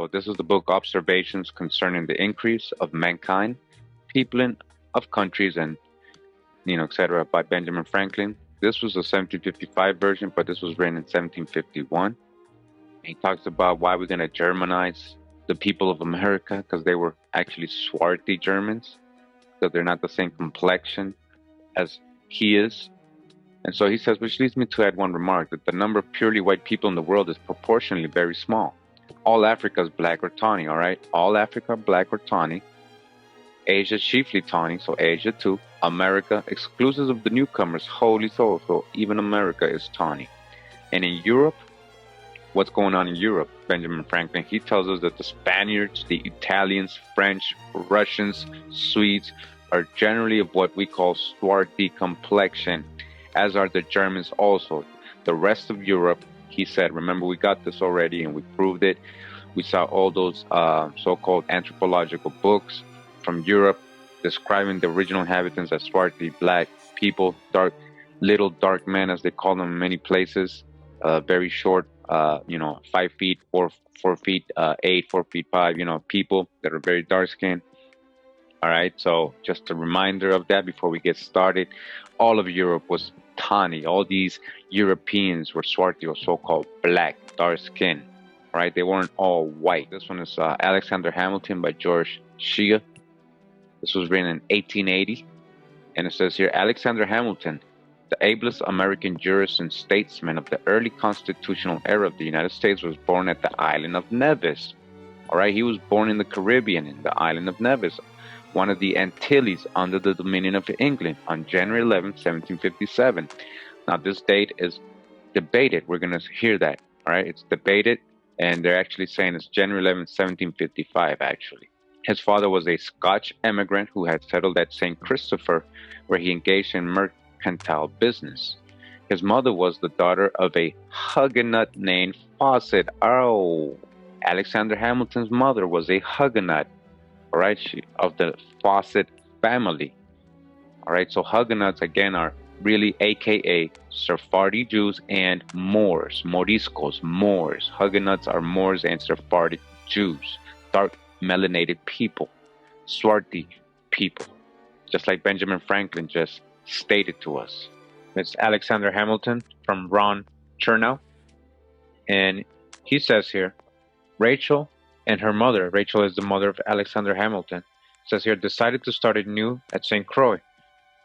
So this is the book Observations Concerning the Increase of Mankind, Peopling of Countries, and etc. by Benjamin Franklin. This was a 1755 version, but this was written in 1751. He talks about why we're going to Germanize the people of America because they were actually swarthy Germans, because they're not the same complexion as he is. And so he says, which leads me to add one remark, that the number of purely white people in the world is proportionally very small. All Africa is black or tawny, all right? All Africa, black or tawny. Asia, chiefly tawny, so Asia too. America, exclusive of the newcomers, wholly so even America is tawny. And in Europe, what's going on in Europe? Benjamin Franklin, he tells us that the Spaniards, the Italians, French, Russians, Swedes are generally of what we call swarthy complexion, as are the Germans also. The rest of Europe, he said, remember we got this already and we proved it. We saw all those so-called anthropological books from Europe describing the original inhabitants as swarthy black people, little dark men as they call them in many places, very short, 5 feet, 4 feet, 8, 4 feet 5, people that are very dark skinned. All right, so just a reminder of that before we get started. All of Europe was tawny. All these Europeans were swarthy, or so-called black, dark skin. Right? They weren't all white. This one is Alexander Hamilton by George Shea. This was written in 1880, and it says here, Alexander Hamilton, the ablest American jurist and statesman of the early constitutional era of the United States, was born at the island of Nevis. All right, he was born in the Caribbean, in the island of Nevis, one of the Antilles under the dominion of England, on January 11, 1757. Now, this date is debated. We're going to hear that. All right, it's debated, and they're actually saying it's January 11, 1755, actually. His father was a Scotch immigrant who had settled at St. Christopher, where he engaged in mercantile business. His mother was the daughter of a Huguenot named Fawcett. Oh, Alexander Hamilton's mother was a Huguenot, all right, of the Fawcett family. All right, so Huguenots, again, are really AKA Sephardi Jews and Moors, Moriscos, Moors. Huguenots are Moors and Sephardic Jews, dark melanated people, swarthy people, just like Benjamin Franklin just stated to us. It's Alexander Hamilton from Ron Chernow, and he says here, Rachel and her mother, Rachel is the mother of Alexander Hamilton, says here, decided to start anew at St. Croix,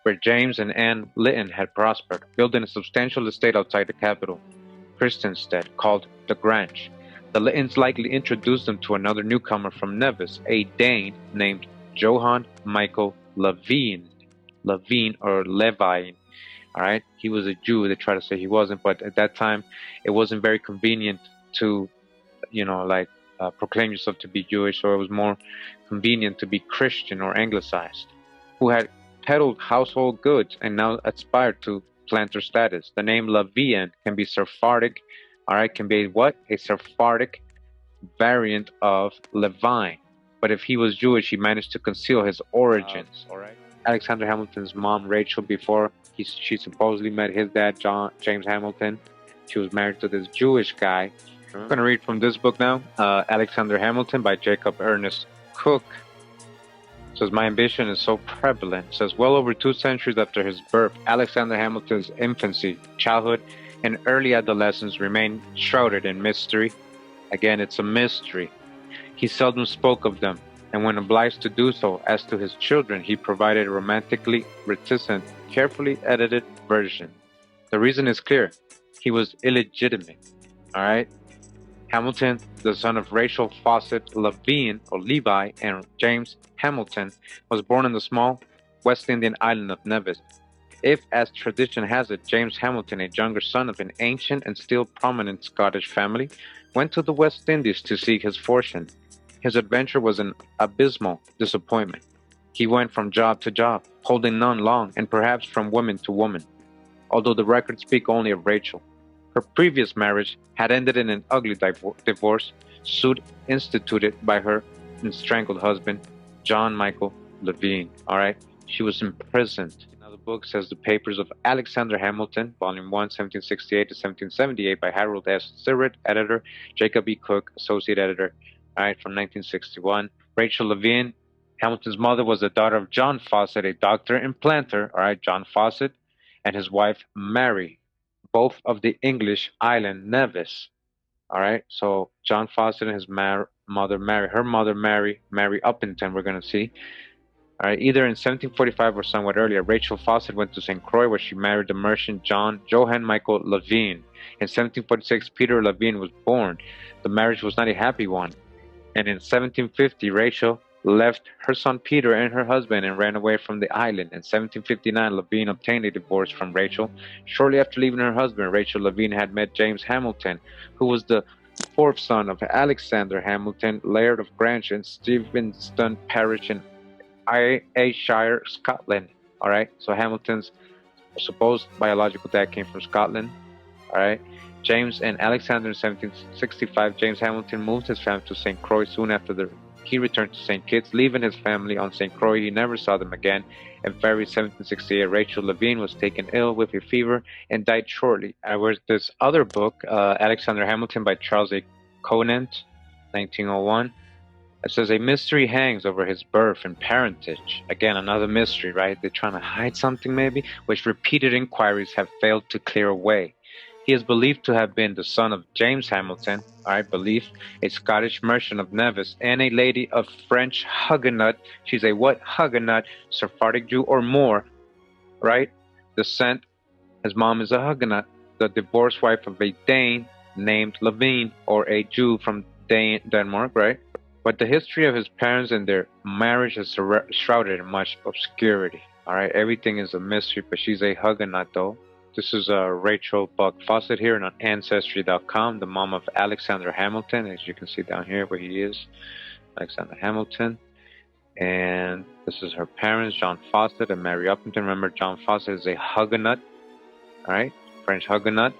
where James and Anne Lytton had prospered, building a substantial estate outside the capital, Christiansted, called the Grange. The Lyttons likely introduced them to another newcomer from Nevis, a Dane named Johann Michael Levine or Levine. All right, he was a Jew. They try to say he wasn't, but at that time, it wasn't very convenient to, proclaim yourself to be Jewish, or it was more convenient to be Christian or anglicized, who had peddled household goods and now aspired to planter status. The name Levine can be Sephardic. All right, can be what? A Sephardic variant of Levine. But if he was Jewish, he managed to conceal his origins. All right. Alexander Hamilton's mom, Rachel, before she supposedly met his dad, James Hamilton, she was married to this Jewish guy. I'm going to read from this book now, Alexander Hamilton by Jacob Ernest Cook. It says, my ambition is so prevalent. It says, well over 2 centuries after his birth, Alexander Hamilton's infancy, childhood, and early adolescence remained shrouded in mystery. Again, it's a mystery. He seldom spoke of them, and when obliged to do so, as to his children, he provided a romantically reticent, carefully edited version. The reason is clear. He was illegitimate. All right? Hamilton, the son of Rachel Fawcett Levine, or Levi, and James Hamilton, was born in the small West Indian island of Nevis. If, as tradition has it, James Hamilton, a younger son of an ancient and still prominent Scottish family, went to the West Indies to seek his fortune, his adventure was an abysmal disappointment. He went from job to job, holding none long, and perhaps from woman to woman, although the records speak only of Rachel. Her previous marriage had ended in an ugly divorce suit instituted by her strangled husband, John Michael Levine. All right, she was imprisoned. Another book says The Papers of Alexander Hamilton, Volume 1, 1768 to 1778, by Harold S. Sirrett, editor, Jacob E. Cook, associate editor, all right, from 1961. Rachel Levine, Hamilton's mother, was the daughter of John Fawcett, a doctor and planter, all right, John Fawcett, and his wife Mary, both of the English island Nevis. All right, so John Fawcett and his mother Mary, her mother Mary Uppington, we're gonna see. All right, either in 1745 or somewhat earlier, Rachel Fawcett went to St. Croix, where she married the merchant Johann Michael Levine. In 1746, Peter Levine was born. The marriage was not a happy one, and in 1750, Rachel left her son Peter and her husband and ran away from the island. In 1759, Levine obtained a divorce from Rachel. Shortly after leaving her husband, Rachel Levine had met James Hamilton, who was the fourth son of Alexander Hamilton, Laird of Grange in Stevenston Parish in Ayrshire, Scotland. All right, so Hamilton's supposed biological dad came from Scotland. All right, James and Alexander in 1765. James Hamilton moved his family to St. Croix soon after he returned to St. Kitts, leaving his family on St. Croix. He never saw them again. In February 1768, Rachel Levine was taken ill with a fever and died shortly. Whereas this other book, Alexander Hamilton by Charles A. Conant, 1901, it says a mystery hangs over his birth and parentage. Again, another mystery, right? They're trying to hide something maybe, which repeated inquiries have failed to clear away. He is believed to have been the son of James Hamilton, all right, belief, a Scottish merchant of Nevis, and a lady of French Huguenot. She's a what? Huguenot, Sephardic Jew or more, right? Descent. His mom is a Huguenot, the divorced wife of a Dane named Levine, or a Jew from Denmark, right? But the history of his parents and their marriage is shrouded in much obscurity. All right, everything is a mystery, but she's a Huguenot, though. This is Rachel Buck Fawcett here on Ancestry.com, the mom of Alexander Hamilton, as you can see down here where he is, Alexander Hamilton. And this is her parents, John Fawcett and Mary Uppington. Remember, John Fawcett is a Huguenot, all right, French Huguenot.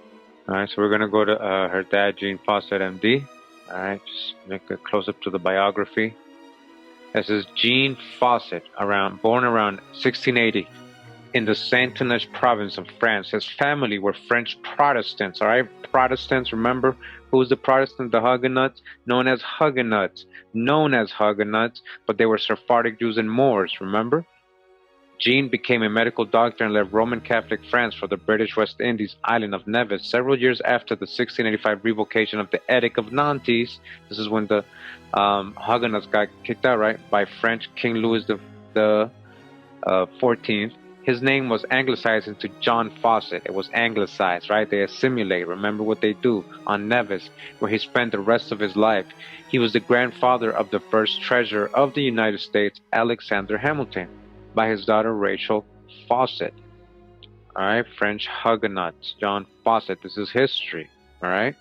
All right, so we're going to go to her dad, Jean Fawcett, MD. All right, just make a close up to the biography. This is Jean Fawcett, born around 1680 in the Saintonge province of France. His family were French Protestants. All right, Protestants. Remember, who's the Protestant? The Huguenots, known as Huguenots, but they were Sephardic Jews and Moors. Remember. Jean became a medical doctor and left Roman Catholic France for the British West Indies island of Nevis several years after the 1685 revocation of the Edict of Nantes. This is when the Huguenots got kicked out, right, by French King Louis the 14th. His name was anglicized into John Fawcett. It was anglicized, right? They assimilate. Remember what they do on Nevis, where he spent the rest of his life. He was the grandfather of the first treasurer of the United States, Alexander Hamilton, by his daughter Rachel Fawcett. All right, French Huguenots, John Fawcett. This is history. All right,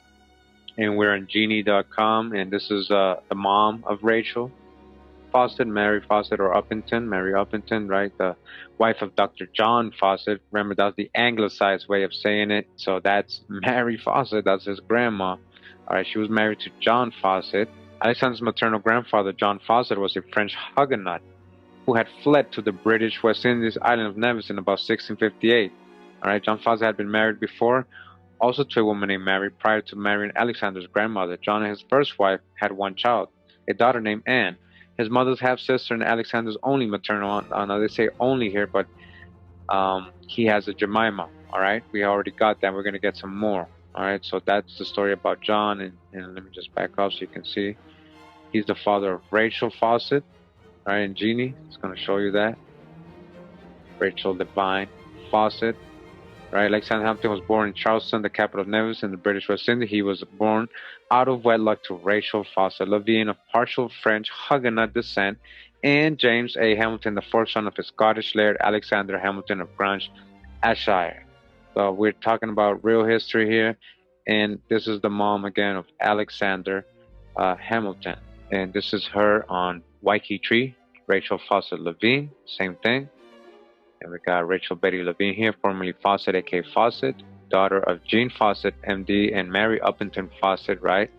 and we're on Genie.com, and this is the mom of Rachel Fawcett, Mary Fawcett, or Uppington, Mary Uppington, right? The wife of Dr. John Fawcett. Remember, that's the anglicized way of saying it. So that's Mary Fawcett. That's his grandma. All right, she was married to John Fawcett. Alexander's maternal grandfather, John Fawcett, was a French Huguenot who had fled to the British West Indies island of Nevis in about 1658. All right, John Fawcett had been married before, also to a woman named Mary, prior to marrying Alexander's grandmother. John and his first wife had one child, a daughter named Anne. His mother's half-sister and Alexander's only maternal aunt. Now they say only here, but he has a Jemima. All right, we already got that. We're going to get some more. All right, so that's the story about John. And let me just back up so you can see. He's the father of Rachel Fawcett. All right, and Jeannie is going to show you that. Rachel Devine Fawcett. Right, Alexander Hamilton was born in Charleston, the capital of Nevis in the British West Indies. He was born out of wedlock to Rachel Fawcett Levine of partial French Huguenot descent, and James A. Hamilton, the fourth son of his Scottish laird Alexander Hamilton of Grange, Ayrshire. So we're talking about real history here, and this is the mom again of Alexander Hamilton, and this is her on Waikiki, Rachel Fawcett Levine, same thing. And we got Rachel Betty Levine here, formerly Fawcett, a.k.a. Fawcett, daughter of Jean Fawcett, M.D., and Mary Uppington Fawcett, right?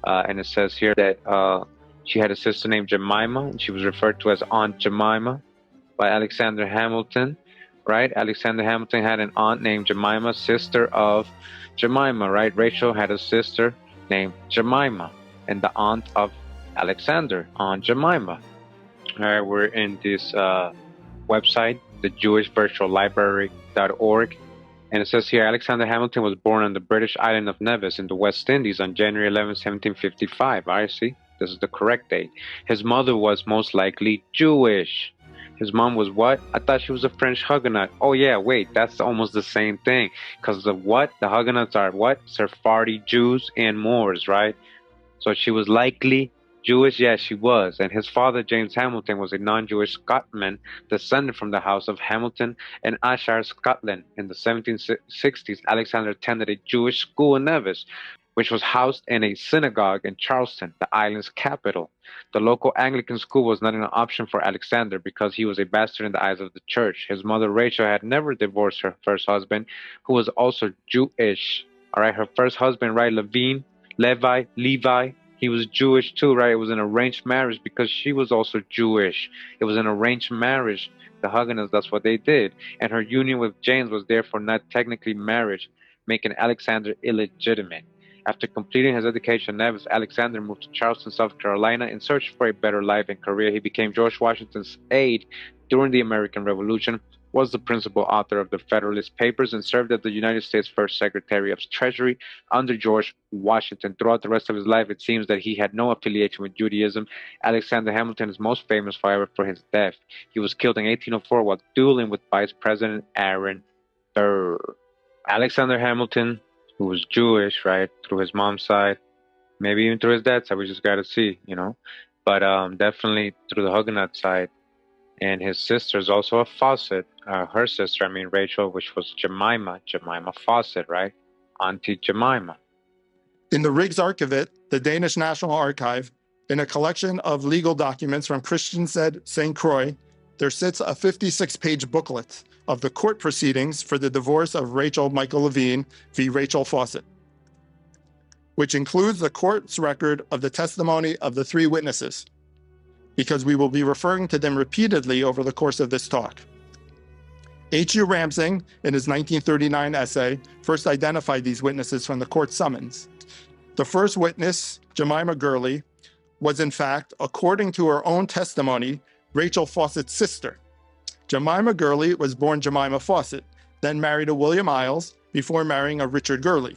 And it says here that she had a sister named Jemima, and she was referred to as Aunt Jemima by Alexander Hamilton, right? Alexander Hamilton had an aunt named Jemima, sister of Jemima, right? Rachel had a sister named Jemima, and the aunt of Alexander on Jemima. All right, we're in this website, the JewishVirtualLibrary.org, and it says here Alexander Hamilton was born on the British island of Nevis in the West Indies on January 11, 1755. I see. This is the correct date. His mother was most likely Jewish. His mom was what? I thought she was a French Huguenot. Oh yeah, wait, that's almost the same thing. Because the what? The Huguenots are what? Sephardic Jews and Moors, right? So she was likely Jewish. Yes, she was. And his father, James Hamilton, was a non-Jewish Scotsman descended from the house of Hamilton in Ayrshire, Scotland. In the 1760s, Alexander attended a Jewish school in Nevis, which was housed in a synagogue in Charleston, the island's capital. The local Anglican school was not an option for Alexander because he was a bastard in the eyes of the church. His mother, Rachel, had never divorced her first husband, who was also Jewish. All right, her first husband, right, Levi, he was Jewish too, right? It was an arranged marriage because she was also Jewish. It was an arranged marriage. The Huguenots, that's what they did. And her union with James was therefore not technically marriage, making Alexander illegitimate. After completing his education in Nevis, Alexander moved to Charleston, South Carolina in search for a better life and career. He became George Washington's aide during the American Revolution, was the principal author of the Federalist Papers, and served as the United States First Secretary of Treasury under George Washington. Throughout the rest of his life, it seems that he had no affiliation with Judaism. Alexander Hamilton is most famous, however, for his death. He was killed in 1804 while dueling with Vice President Aaron Burr. Alexander Hamilton, who was Jewish, right, through his mom's side, maybe even through his dad's side, we just got to see, but definitely through the Huguenot side. And his sister is also a Fawcett, her sister, Rachel, which was Jemima Fawcett, right? Auntie Jemima. In the Rigsarkivet, the Danish National Archive, in a collection of legal documents from Christiansted St. Croix, there sits a 56-page booklet of the court proceedings for the divorce of Rachel Michael Levine v. Rachel Fawcett, which includes the court's record of the testimony of the three witnesses, because we will be referring to them repeatedly over the course of this talk. H.U. Ramsing, in his 1939 essay, first identified these witnesses from the court summons. The first witness, Jemima Gurley, was in fact, according to her own testimony, Rachel Fawcett's sister. Jemima Gurley was born Jemima Fawcett, then married a William Iles before marrying a Richard Gurley.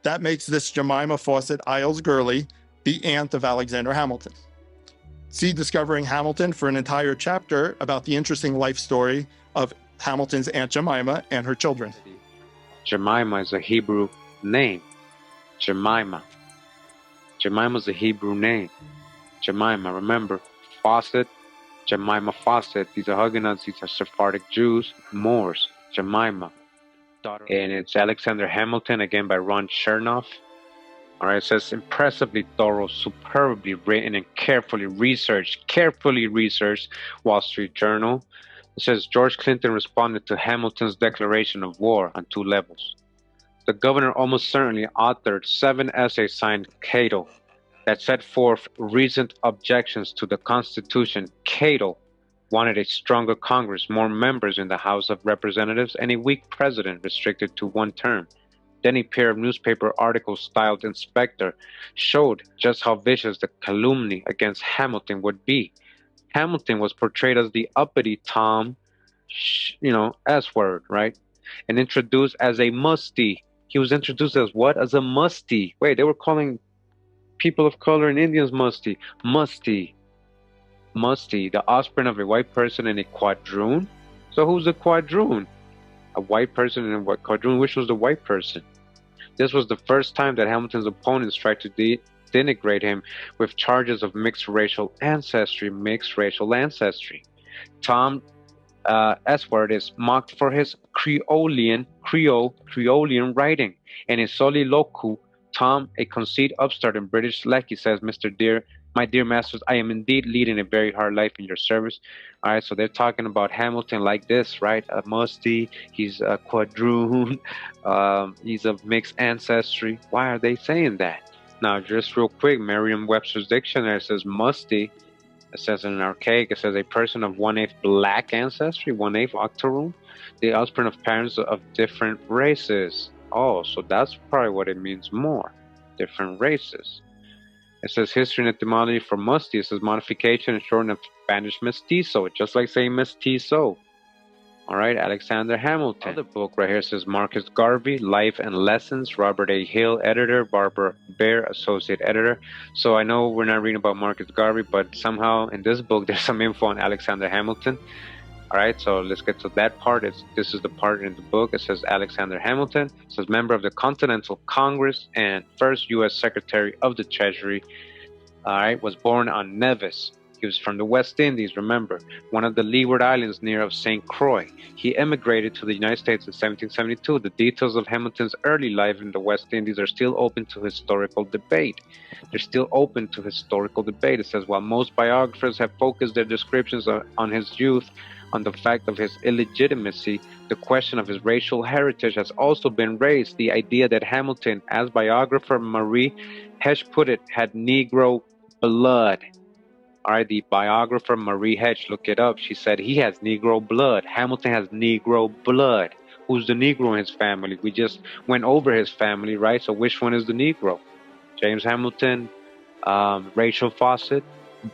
That makes this Jemima Fawcett Iles Gurley the aunt of Alexander Hamilton. See Discovering Hamilton for an entire chapter about the interesting life story of Hamilton's Aunt Jemima and her children. Jemima is a Hebrew name. Jemima is a Hebrew name. Jemima, remember, Fawcett, Jemima Fawcett. These are Huguenots, these are Sephardic Jews, Moors. Jemima. And it's Alexander Hamilton, again by Ron Chernoff. All right, it says impressively thorough, superbly written, and carefully researched, Wall Street Journal. It says George Clinton responded to Hamilton's declaration of war on two levels. The governor almost certainly authored 7 essays signed Cato that set forth recent objections to the Constitution. Cato wanted a stronger Congress, more members in the House of Representatives, and a weak president restricted to one term. Then a pair of newspaper articles styled Inspector showed just how vicious the calumny against Hamilton would be. Hamilton was portrayed as the uppity Tom, S-word, right? And introduced as a musty. He was introduced as what? As a musty. Wait, they were calling people of color and Indians musty. Musty, the offspring of a white person and a quadroon? So who's the quadroon? A white person and a quadroon? Which was the white person? This was the first time that Hamilton's opponents tried to denigrate him with charges of mixed racial ancestry. Tom S-word is mocked for his Creolean writing. And in Soliloquy, Tom, a conceit upstart and British lackey, says, my dear masters, I am indeed leading a very hard life in your service. All right, so they're talking about Hamilton like this, right? A musty, he's a quadroon, he's of mixed ancestry. Why are they saying that? Now, just real quick, Merriam-Webster's dictionary says musty. It says in an archaic, it says a person of 1/8 black ancestry, 1/8 octoroon, the offspring of parents of different races. Oh, so that's probably what it means more, different races. It says history and etymology for musty. It says modification and shortening of Spanish mestizo, just like saying mestizo. All right, Alexander Hamilton. Other book right here says Marcus Garvey, Life and Lessons, Robert A. Hill, editor, Barbara Baer, associate editor. So I know we're not reading about Marcus Garvey, but somehow in this book there's some info on Alexander Hamilton. All right, so let's get to that part. This is the part in the book. It says Alexander Hamilton. It says member of the Continental Congress and first U.S. Secretary of the Treasury. All right, was born on Nevis. He was from the West Indies, remember, one of the Leeward Islands near of St. Croix. He emigrated to the United States in 1772. The details of Hamilton's early life in the West Indies are still open to historical debate. They're still open to historical debate. It says, while most biographers have focused their descriptions on his youth, on the fact of his illegitimacy, the question of his racial heritage has also been raised. The idea that Hamilton, as biographer Marie Hedge put it, had Negro blood. All right, the biographer Marie Hedge, look it up. She said he has Negro blood. Hamilton has Negro blood. Who's the Negro in his family? We just went over his family, right? So which one is the Negro? James Hamilton, Rachel Fawcett,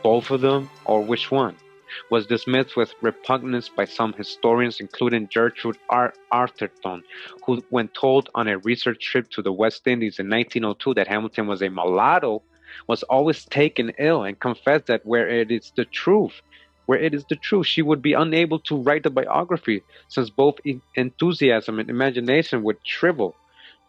both of them, or which one? Was dismissed with repugnance by some historians, including Gertrude Atherton, who, when told on a research trip to the West Indies in 1902 that Hamilton was a mulatto, was always taken ill and confessed that where it is the truth, she would be unable to write the biography, since both enthusiasm and imagination would shrivel.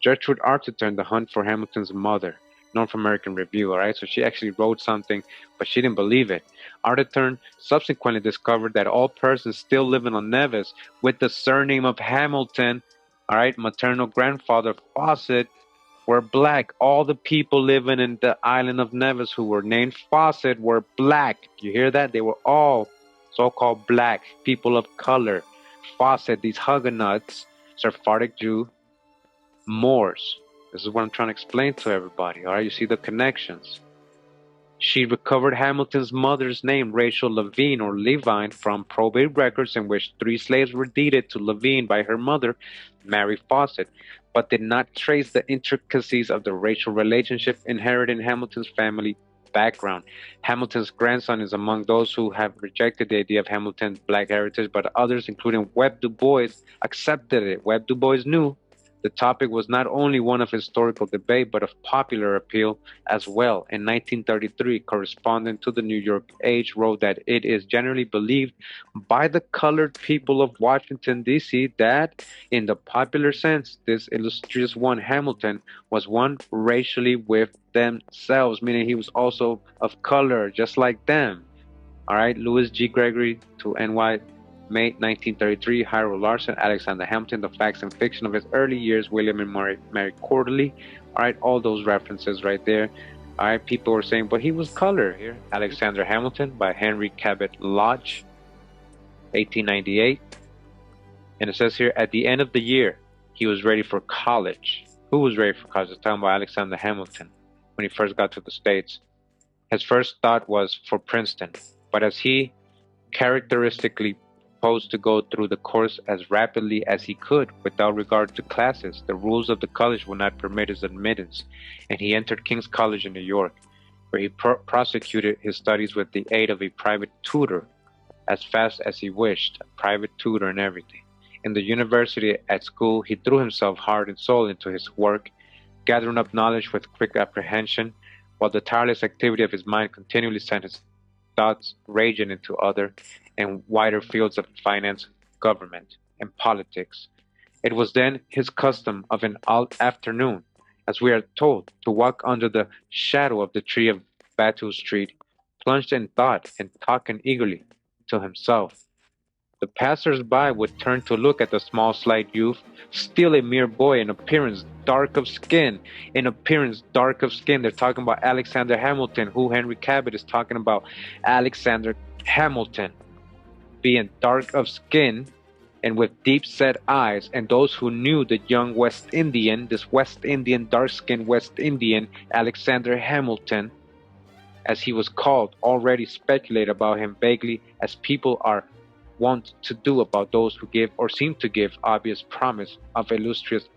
Gertrude Atherton, The Hunt for Hamilton's Mother, North American Review, all right? So she actually wrote something, but she didn't believe it. Atherton subsequently discovered that all persons still living on Nevis with the surname of Hamilton, all right, maternal grandfather Fawcett, were black. All the people living in the island of Nevis who were named Fawcett were black. You hear that? They were all so-called black, people of color. Fawcett, these Huguenots, Sephardic Jew, Moors. This is what I'm trying to explain to everybody. All right, you see the connections. She recovered Hamilton's mother's name, Rachel Levine or Levine, from probate records in which 3 slaves were deeded to Levine by her mother, Mary Fawcett, but did not trace the intricacies of the racial relationship inherited in Hamilton's family background. Hamilton's grandson is among those who have rejected the idea of Hamilton's black heritage, but others, including Webb Du Bois, accepted it. Webb Du Bois knew the topic was not only one of historical debate, but of popular appeal as well. In 1933, correspondent to the New York Age wrote that it is generally believed by the colored people of Washington, D.C., that, in the popular sense, this illustrious one, Hamilton, was one racially with themselves, meaning he was also of color, just like them. All right, Louis G. Gregory to NY, May 1933, Harold Larson, Alexander Hamilton, The Facts and Fiction of His Early Years, William and Mary Quarterly. All right, all those references right there. All right, people were saying, but he was color here. Alexander Hamilton by Henry Cabot Lodge, 1898. And it says here, at the end of the year, he was ready for college. Who was ready for college? It's talking about Alexander Hamilton when he first got to the States. His first thought was for Princeton, but as he characteristically proposed to go through the course as rapidly as he could without regard to classes, the rules of the college would not permit his admittance, and he entered King's College in New York, where he prosecuted his studies with the aid of a private tutor as fast as he wished, a private tutor and everything. In the university, at school, he threw himself heart and soul into his work, gathering up knowledge with quick apprehension, while the tireless activity of his mind continually sent his thoughts raging into other and wider fields of finance, government, and politics. It was then his custom of an afternoon, as we are told, to walk under the shadow of the tree of Batu Street, plunged in thought and talking eagerly to himself. The passers-by would turn to look at the small, slight youth, still a mere boy, in appearance dark of skin. They're talking about Alexander Hamilton, who Henry Cabot is talking about. Alexander Hamilton being dark of skin and with deep-set eyes, and those who knew the young West Indian, this West Indian, dark-skinned West Indian, Alexander Hamilton, as he was called, already speculate about him vaguely, as people are wont to do about those who give or seem to give obvious promise of illustrious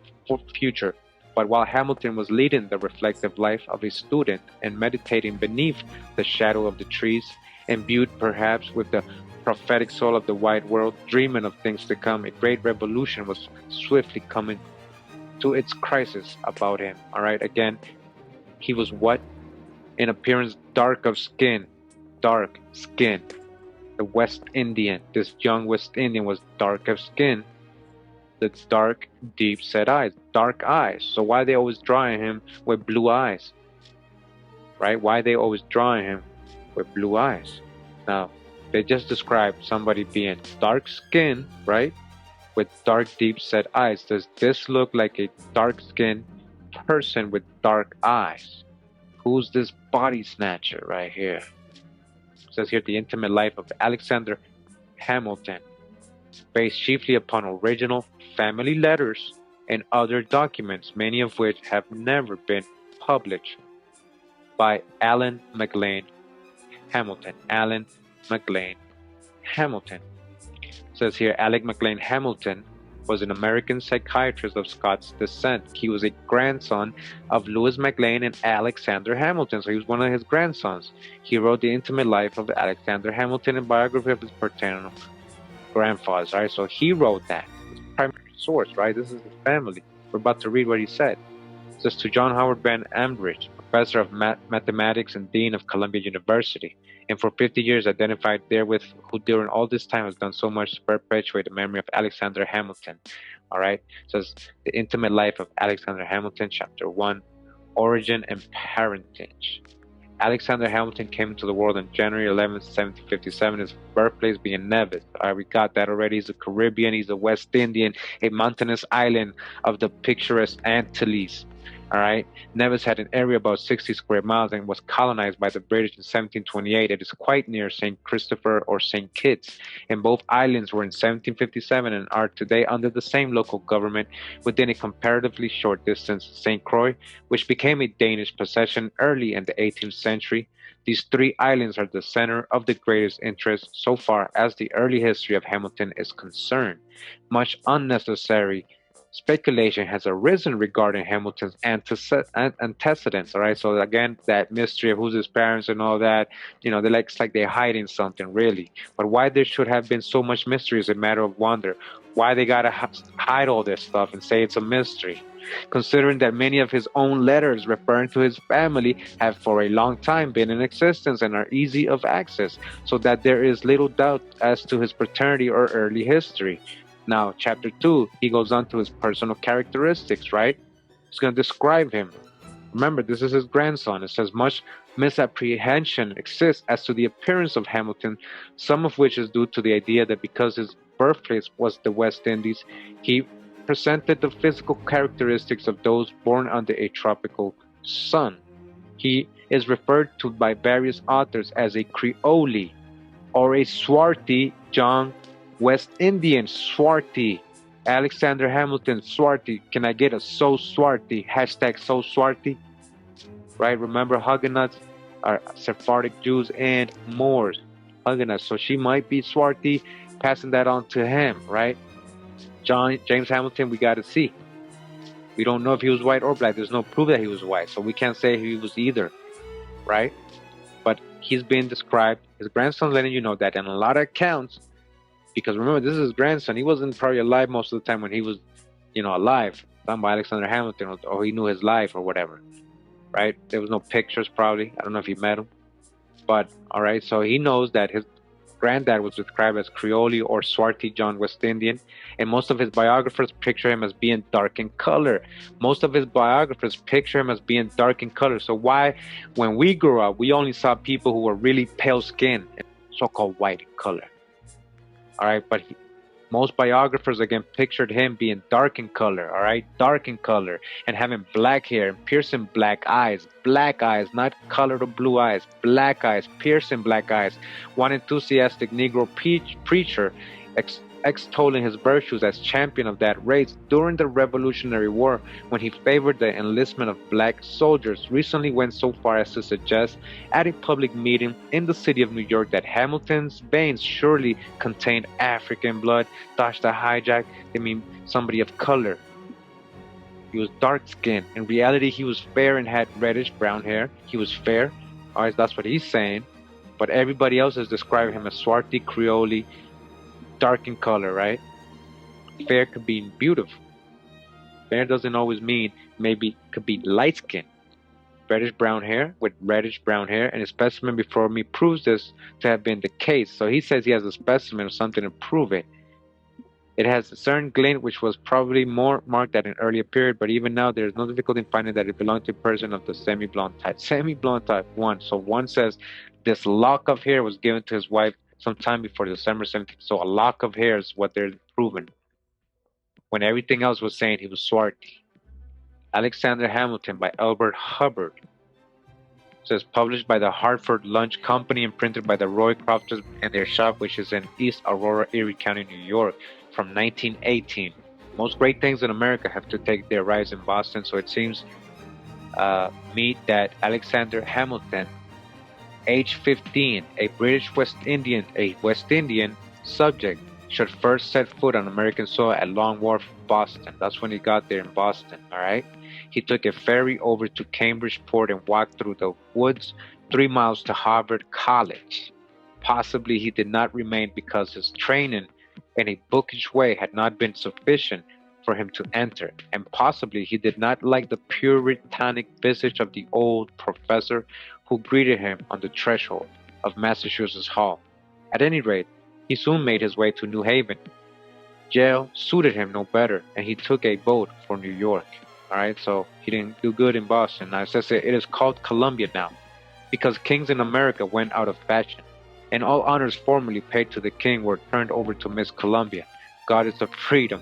future. But while Hamilton was leading the reflective life of a student and meditating beneath the shadow of the trees, imbued perhaps with the prophetic soul of the wide world, dreaming of things to come, a great revolution was swiftly coming to its crisis about him. All right, again, he was what? In appearance, dark of skin, dark skin. The West Indian, this young West Indian was dark of skin. The dark, deep set eyes, dark eyes. So why are they always drawing him with blue eyes? Right? Why are they always drawing him with blue eyes? Now, they just described somebody being dark skinned, right? With dark, deep set eyes. Does this look like a dark skinned person with dark eyes? Who's this body snatcher right here? It says here the intimate life of Alexander Hamilton, based chiefly upon original family letters and other documents, many of which have never been published, by Allen McLean Hamilton. Allen McLean Hamilton. It says here Alec McLean Hamilton was an American psychiatrist of Scots descent. He was a grandson of Louis McLean and Alexander Hamilton, so he was one of his grandsons. He wrote The Intimate Life of Alexander Hamilton and biography of his paternal grandfathers, right? So he wrote that. His primary source, right? This is his family. We're about to read what he said. It says to John Howard Ben Ambridge, professor of mathematics and dean of Columbia University, and for 50 years identified therewith, who during all this time has done so much to perpetuate the memory of Alexander Hamilton. All right. It says The Intimate Life of Alexander Hamilton, Chapter 1, Origin and Parentage. Alexander Hamilton came into the world on January 11th, 1757, his birthplace being Nevis. All right, we got that already. He's a Caribbean, he's a West Indian, a mountainous island of the picturesque Antilles. All right, Nevis had an area about 60 square miles and was colonized by the British in 1728. It is quite near St. Christopher or St. Kitts, and both islands were in 1757 and are today under the same local government within a comparatively short distance. St. Croix, which became a Danish possession early in the 18th century. These three islands are the center of the greatest interest so far as the early history of Hamilton is concerned. Much unnecessary speculation has arisen regarding Hamilton's antecedents. All right, so again, that mystery of who's his parents and all that, they're like, it's like they're hiding something, really. But why there should have been so much mystery is a matter of wonder. Why they gotta hide all this stuff and say it's a mystery, considering that many of his own letters referring to his family have for a long time been in existence and are easy of access, so that there is little doubt as to his paternity or early history. Now, chapter 2, he goes on to his personal characteristics, right? He's going to describe him. Remember, this is his grandson. It says much misapprehension exists as to the appearance of Hamilton, some of which is due to the idea that because his birthplace was the West Indies, he presented the physical characteristics of those born under a tropical sun. He is referred to by various authors as a Creole or a Swarthy John West Indian, Swarthy. Alexander Hamilton, Swarthy. Can I get a so Swarthy? Hashtag so Swarthy. Right? Remember, Huguenots are Sephardic Jews and Moors. Huguenots. So she might be Swarthy, passing that on to him, right? James Hamilton, we got to see. We don't know if he was white or black. There's no proof that he was white. So we can't say he was either, right? But he's being described. His grandson's letting you know that in a lot of accounts, because remember, this is his grandson. He wasn't probably alive most of the time when he was, alive. Talking about Alexander Hamilton, or he knew his life or whatever, right? There was no pictures probably. I don't know if he met him. But, all right, so he knows that his granddad was described as Creole or Swarthy John West Indian, and most of his biographers picture him as being dark in color. Most of his biographers picture him as being dark in color. So why, when we grew up, we only saw people who were really pale skinned, so-called white in color? All right, but most biographers again pictured him being dark in color, all right, dark in color, and having black hair and piercing black eyes, not colored or blue eyes, black eyes, piercing black eyes. One enthusiastic Negro preacher extolling his virtues as champion of that race during the Revolutionary War, when he favored the enlistment of black soldiers, recently went so far as to suggest at a public meeting in the city of New York that Hamilton's veins surely contained African blood. Dodge the hijack, they mean somebody of color. He was dark-skinned. In reality, he was fair and had reddish brown hair. He was fair. All right, that's what he's saying. But everybody else is describing him as Swarthy, Creole, dark in color, right? Fair could be beautiful. Fair doesn't always mean maybe could be light-skinned. Reddish brown hair with reddish brown hair, and a specimen before me proves this to have been the case. So he says he has a specimen of something to prove it. It has a certain glint which was probably more marked at an earlier period, but even now there is no difficulty in finding that it belonged to a person of the semi-blonde type. Semi-blonde type 1. So one says this lock of hair was given to his wife sometime before December 17th. So a lock of hair is what they're proving, when everything else was saying he was Swarthy. Alexander Hamilton by Albert Hubbard. It says published by the Hartford Lunch Company and printed by the Roy Crofters and their shop, which is in East Aurora, Erie County, New York, from 1918. Most great things in America have to take their rise in Boston, so it seems me that Alexander Hamilton, age 15, a British West Indian subject, should first set foot on American soil at Long Wharf, Boston. That's when he got there in Boston, all right? He took a ferry over to Cambridgeport and walked through the woods 3 miles to Harvard College. Possibly he did not remain because his training in a bookish way had not been sufficient for him to enter, and possibly he did not like the puritanic visage of the old professor who greeted him on the threshold of Massachusetts Hall. At any rate, he soon made his way to New Haven. Jail suited him no better, and he took a boat for New York. All right, so he didn't do good in Boston. Now, it is called Columbia now, because kings in America went out of fashion, and all honors formerly paid to the king were turned over to Miss Columbia, goddess of freedom.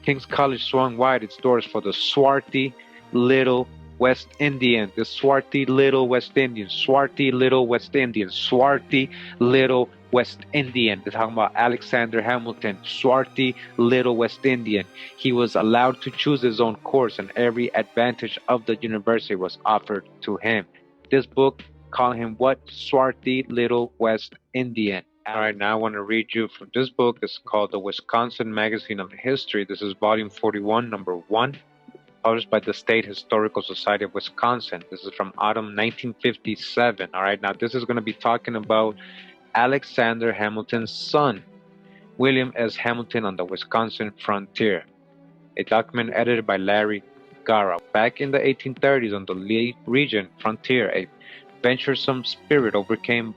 King's College swung wide its doors for the swarthy little West Indian, the swarthy little West Indian, swarthy little West Indian, swarthy little West Indian. They're talking about Alexander Hamilton, swarthy little West Indian. He was allowed to choose his own course, and every advantage of the university was offered to him. This book called him what? Swarthy little West Indian. All right, now I want to read you from this book. It's called The Wisconsin Magazine of History. This is volume 41, number 1, published by the State Historical Society of Wisconsin. This is from autumn 1957. All right, now this is going to be talking about Alexander Hamilton's son, William S. Hamilton, on the Wisconsin frontier. A document edited by Larry Garrah. Back in the 1830s, on the Lee region frontier, a venturesome spirit overcame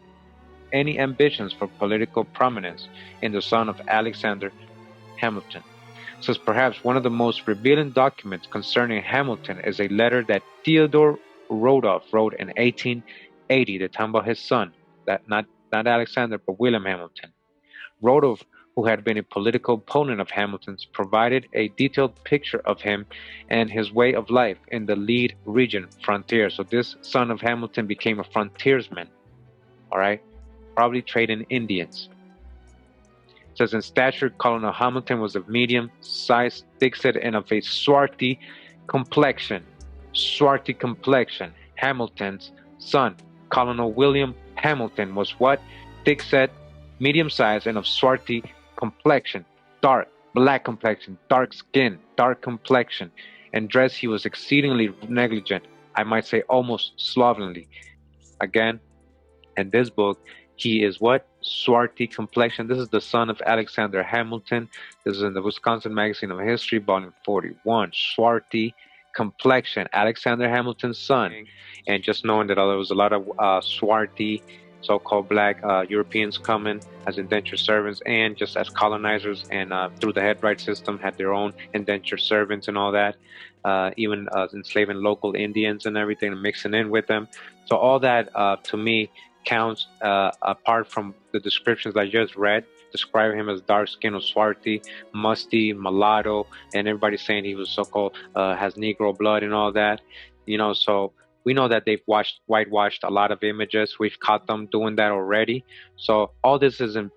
any ambitions for political prominence in the son of Alexander Hamilton. Says perhaps one of the most revealing documents concerning Hamilton is a letter that Theodore Rodolph wrote in 1880 to talk about his son, that not Alexander, but William Hamilton. Rodolph, who had been a political opponent of Hamilton's, provided a detailed picture of him and his way of life in the Lead region frontier. So this son of Hamilton became a frontiersman, all right, probably trading Indians. It says in stature, Colonel Hamilton was of medium size, thick-set, and of a swarthy complexion. Swarthy complexion. Hamilton's son, Colonel William Hamilton, was what? Thick-set, medium-sized, and of swarthy complexion. Dark, black complexion, dark skin, dark complexion. And dress he was exceedingly negligent, I might say almost slovenly. Again, in this book, he is what? Swarthy complexion. This is the son of Alexander Hamilton. This is in the Wisconsin Magazine of History, volume 41. Swarthy complexion. Alexander Hamilton's son. And just knowing that there was a lot of swarthy, so-called black Europeans coming as indentured servants and just as colonizers, and through the headright system had their own indentured servants and all that, even enslaving local Indians and everything and mixing in with them. So all that to me counts, apart from the descriptions I just read, describe him as dark skin or swarthy, musty, mulatto, and everybody saying he was so-called has Negro blood and all that, you know. So we know that they've whitewashed a lot of images. We've caught them doing that already. So all this is in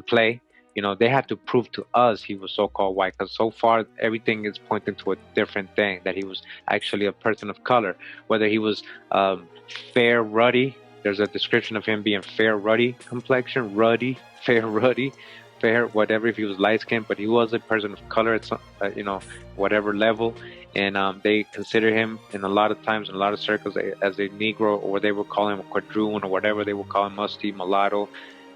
play. You know, they have to prove to us he was so-called white, because so far everything is pointing to a different thing, that he was actually a person of color. Whether he was fair, ruddy. There's a description of him being fair, ruddy complexion, ruddy, fair, ruddy. fair, whatever, if he was light skinned, but he was a person of color at some, whatever level. And they consider him in a lot of times, in a lot of circles, as a Negro, or they would call him a quadroon, or whatever they would call him, musty, mulatto.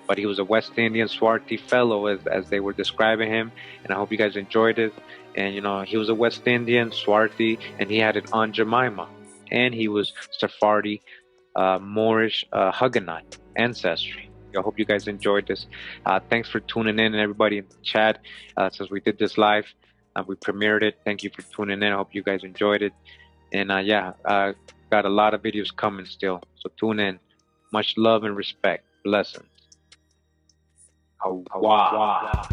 But he was a West Indian Swarthy fellow, as they were describing him. And I hope you guys enjoyed it. And, he was a West Indian Swarthy, and he had an Aunt Jemima. And he was Sephardi, Moorish, Huguenot ancestry. I hope you guys enjoyed this. Thanks for tuning in, and everybody in the chat. Since we did this live, we premiered it. Thank you for tuning in. I hope you guys enjoyed it. And got a lot of videos coming still. So tune in. Much love and respect. Blessings. Wow.